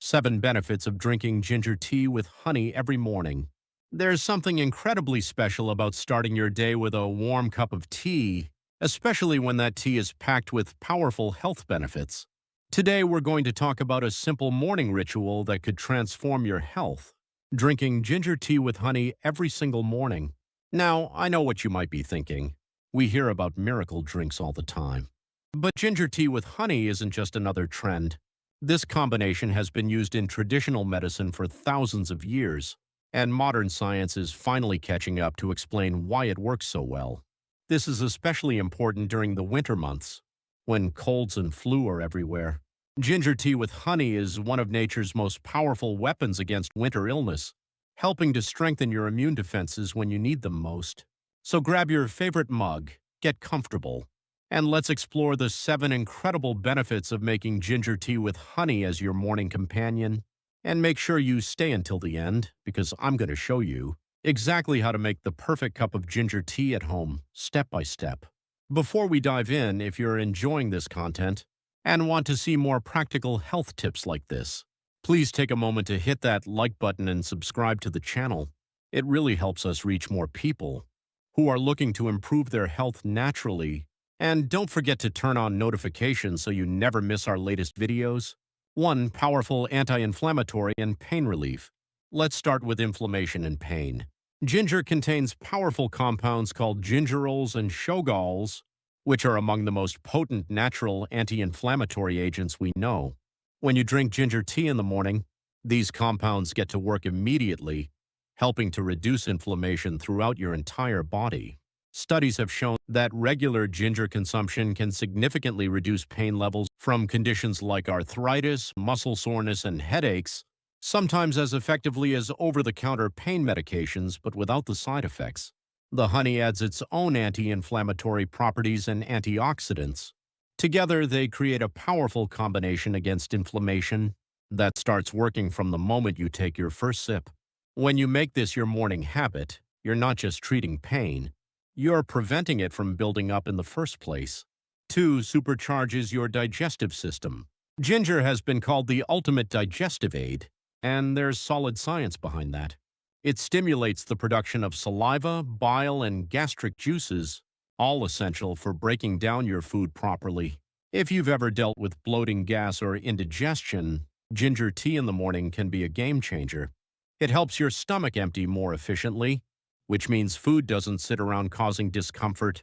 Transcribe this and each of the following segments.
7 benefits of drinking ginger tea with honey every morning. There's something incredibly special about starting your day with a warm cup of tea, especially when that tea is packed with powerful health benefits. Today, we're going to talk about a simple morning ritual that could transform your health: drinking ginger tea with honey every single morning. Now, I know what you might be thinking. We hear about miracle drinks all the time. But ginger tea with honey isn't just another trend. This combination has been used in traditional medicine for thousands of years, and modern science is finally catching up to explain why it works so well. This is especially important during the winter months, when colds and flu are everywhere. Ginger tea with honey is one of nature's most powerful weapons against winter illness, helping to strengthen your immune defenses when you need them most. So grab your favorite mug, get comfortable, and let's explore the 7 incredible benefits of making ginger tea with honey as your morning companion. And make sure you stay until the end, because I'm going to show you exactly how to make the perfect cup of ginger tea at home, step by step. Before we dive in, if you're enjoying this content and want to see more practical health tips like this, please take a moment to hit that like button and subscribe to the channel. It really helps us reach more people who are looking to improve their health naturally. And don't forget to turn on notifications so you never miss our latest videos. 1. Powerful anti-inflammatory and pain relief. Let's start with inflammation and pain. Ginger contains powerful compounds called gingerols and shogaols, which are among the most potent natural anti-inflammatory agents we know. When you drink ginger tea in the morning, these compounds get to work immediately, helping to reduce inflammation throughout your entire body. Studies have shown that regular ginger consumption can significantly reduce pain levels from conditions like arthritis, muscle soreness, and headaches, sometimes as effectively as over-the-counter pain medications, but without the side effects. The honey adds its own anti-inflammatory properties and antioxidants. Together, they create a powerful combination against inflammation that starts working from the moment you take your first sip. When you make this your morning habit, you're not just treating pain, you're preventing it from building up in the first place. 2. Supercharges your digestive system. Ginger has been called the ultimate digestive aid, and there's solid science behind that. It stimulates the production of saliva, bile, and gastric juices, all essential for breaking down your food properly. If you've ever dealt with bloating, gas, or indigestion, ginger tea in the morning can be a game changer. It helps your stomach empty more efficiently, which means food doesn't sit around causing discomfort.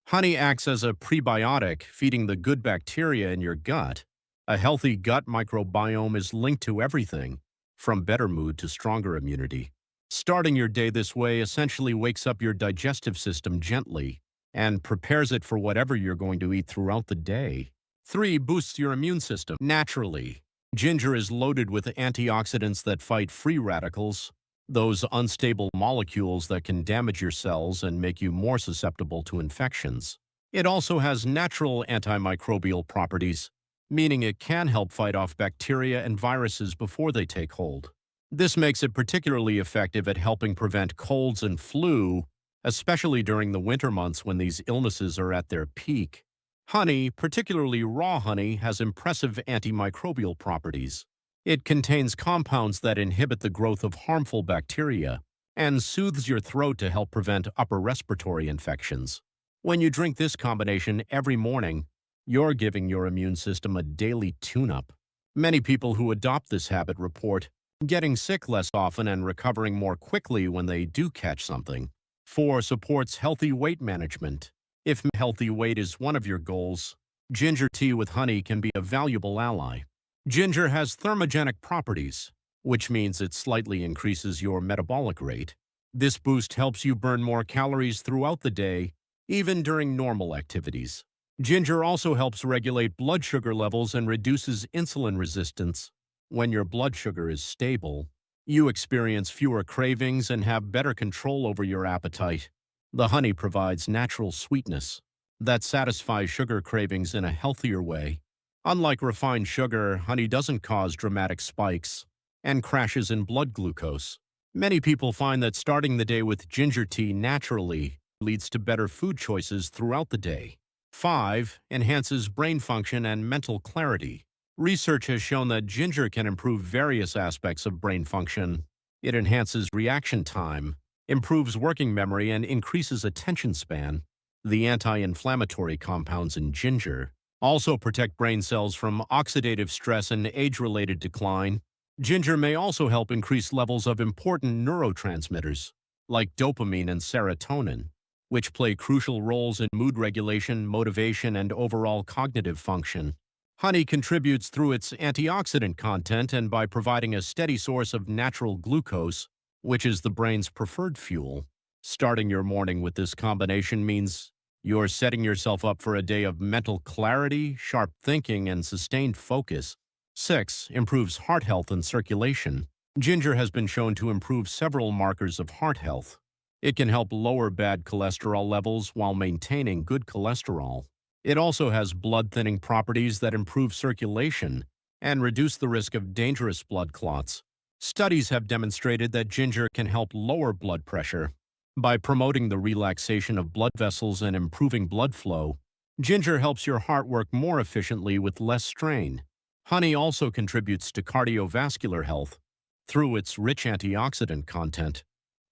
Honey acts as a prebiotic, feeding the good bacteria in your gut. A healthy gut microbiome is linked to everything, from better mood to stronger immunity. Starting your day this way essentially wakes up your digestive system gently and prepares it for whatever you're going to eat throughout the day. 3. Boosts your immune system naturally. Ginger is loaded with antioxidants that fight free radicals, those unstable molecules that can damage your cells and make you more susceptible to infections. It also has natural antimicrobial properties, meaning it can help fight off bacteria and viruses before they take hold. This makes it particularly effective at helping prevent colds and flu, especially during the winter months when these illnesses are at their peak. Honey, particularly raw honey, has impressive antimicrobial properties. It contains compounds that inhibit the growth of harmful bacteria and soothes your throat to help prevent upper respiratory infections. When you drink this combination every morning, you're giving your immune system a daily tune-up. Many people who adopt this habit report getting sick less often and recovering more quickly when they do catch something. 4. Supports healthy weight management. If healthy weight is one of your goals, ginger tea with honey can be a valuable ally. Ginger has thermogenic properties, which means it slightly increases your metabolic rate. This boost helps you burn more calories throughout the day, even during normal activities. Ginger also helps regulate blood sugar levels and reduces insulin resistance. When your blood sugar is stable, you experience fewer cravings and have better control over your appetite. The honey provides natural sweetness that satisfies sugar cravings in a healthier way. Unlike refined sugar, honey doesn't cause dramatic spikes and crashes in blood glucose. Many people find that starting the day with ginger tea naturally leads to better food choices throughout the day. 5. Enhances brain function and mental clarity. Research has shown that ginger can improve various aspects of brain function. It enhances reaction time, improves working memory, and increases attention span. The anti-inflammatory compounds in ginger also protect brain cells from oxidative stress and age-related decline. Ginger may also help increase levels of important neurotransmitters, like dopamine and serotonin, which play crucial roles in mood regulation, motivation, and overall cognitive function. Honey contributes through its antioxidant content and by providing a steady source of natural glucose, which is the brain's preferred fuel. Starting your morning with this combination means you're setting yourself up for a day of mental clarity, sharp thinking, and sustained focus. 6. Improves heart health and circulation. Ginger has been shown to improve several markers of heart health. It can help lower bad cholesterol levels while maintaining good cholesterol. It also has blood-thinning properties that improve circulation and reduce the risk of dangerous blood clots. Studies have demonstrated that ginger can help lower blood pressure. By promoting the relaxation of blood vessels and improving blood flow, ginger helps your heart work more efficiently with less strain. Honey also contributes to cardiovascular health through its rich antioxidant content,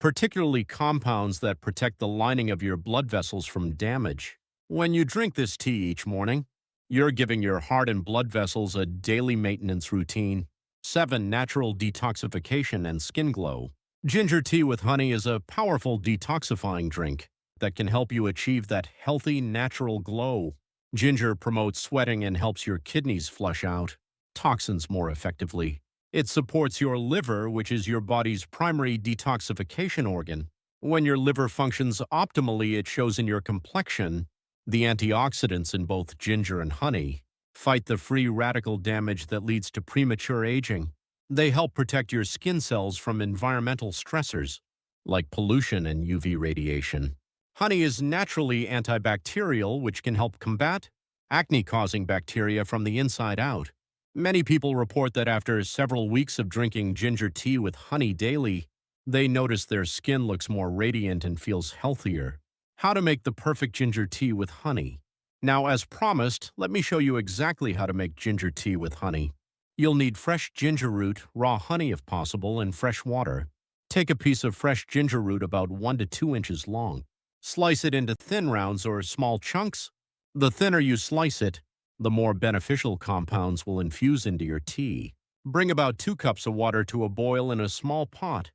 particularly compounds that protect the lining of your blood vessels from damage. When you drink this tea each morning, you're giving your heart and blood vessels a daily maintenance routine. 7. Natural detoxification and skin glow. Ginger tea with honey is a powerful detoxifying drink that can help you achieve that healthy, natural glow. Ginger promotes sweating and helps your kidneys flush out toxins more effectively. It supports your liver, which is your body's primary detoxification organ. When your liver functions optimally, it shows in your complexion. The antioxidants in both ginger and honey fight the free radical damage that leads to premature aging. They help protect your skin cells from environmental stressors like pollution and UV radiation. Honey is naturally antibacterial, which can help combat acne-causing bacteria from the inside out. Many people report that after several weeks of drinking ginger tea with honey daily, they notice their skin looks more radiant and feels healthier. How to make the perfect ginger tea with honey. Now, as promised, let me show you exactly how to make ginger tea with honey. You'll need fresh ginger root, raw honey if possible, and fresh water. Take a piece of fresh ginger root about 1 to 2 inches long. Slice it into thin rounds or small chunks. The thinner you slice it, the more beneficial compounds will infuse into your tea. Bring about 2 cups of water to a boil in a small pot.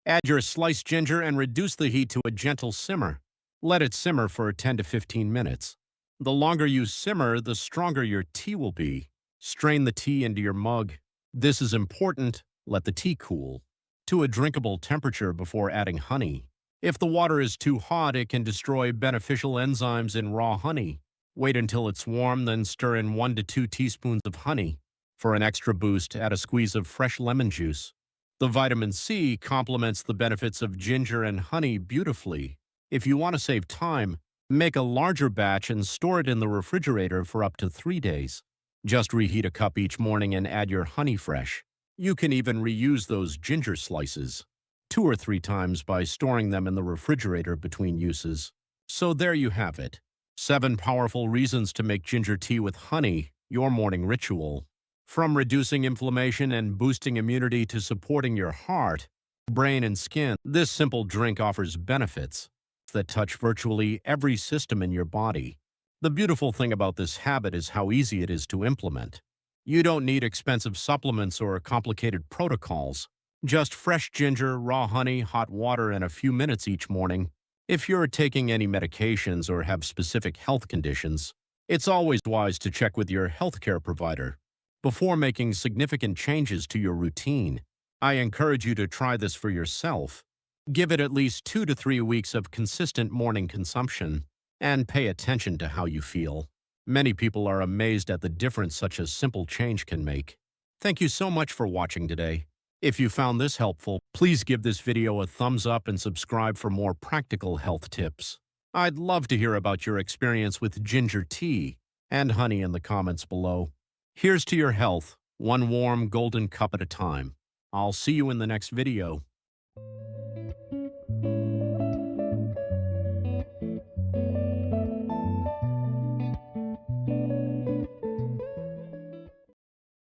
Add your sliced ginger and reduce the heat to a gentle simmer. Let it simmer for 10 to 15 minutes. The longer you simmer, the stronger your tea will be. Strain the tea into your mug. This is important. Let the tea cool to a drinkable temperature before adding honey. If the water is too hot, it can destroy beneficial enzymes in raw honey. Wait until it's warm, then stir in 1 to 2 teaspoons of honey. For an extra boost, add a squeeze of fresh lemon juice. The vitamin C complements the benefits of ginger and honey beautifully. If you want to save time, make a larger batch and store it in the refrigerator for up to 3 days. Just reheat a cup each morning and add your honey fresh. You can even reuse those ginger slices 2 or 3 times by storing them in the refrigerator between uses. So there you have it. 7 powerful reasons to make ginger tea with honey your morning ritual. From reducing inflammation and boosting immunity to supporting your heart, brain, and skin, this simple drink offers benefits that touch virtually every system in your body. The beautiful thing about this habit is how easy it is to implement. You don't need expensive supplements or complicated protocols. Just fresh ginger, raw honey, hot water, and a few minutes each morning. If you're taking any medications or have specific health conditions, it's always wise to check with your healthcare provider before making significant changes to your routine. I encourage you to try this for yourself. Give it at least 2 to 3 weeks of consistent morning consumption and pay attention to how you feel. Many people are amazed at the difference such a simple change can make. Thank you so much for watching today. If you found this helpful, please give this video a thumbs up and subscribe for more practical health tips. I'd love to hear about your experience with ginger tea and honey in the comments below. Here's to your health, one warm golden cup at a time. I'll see you in the next video.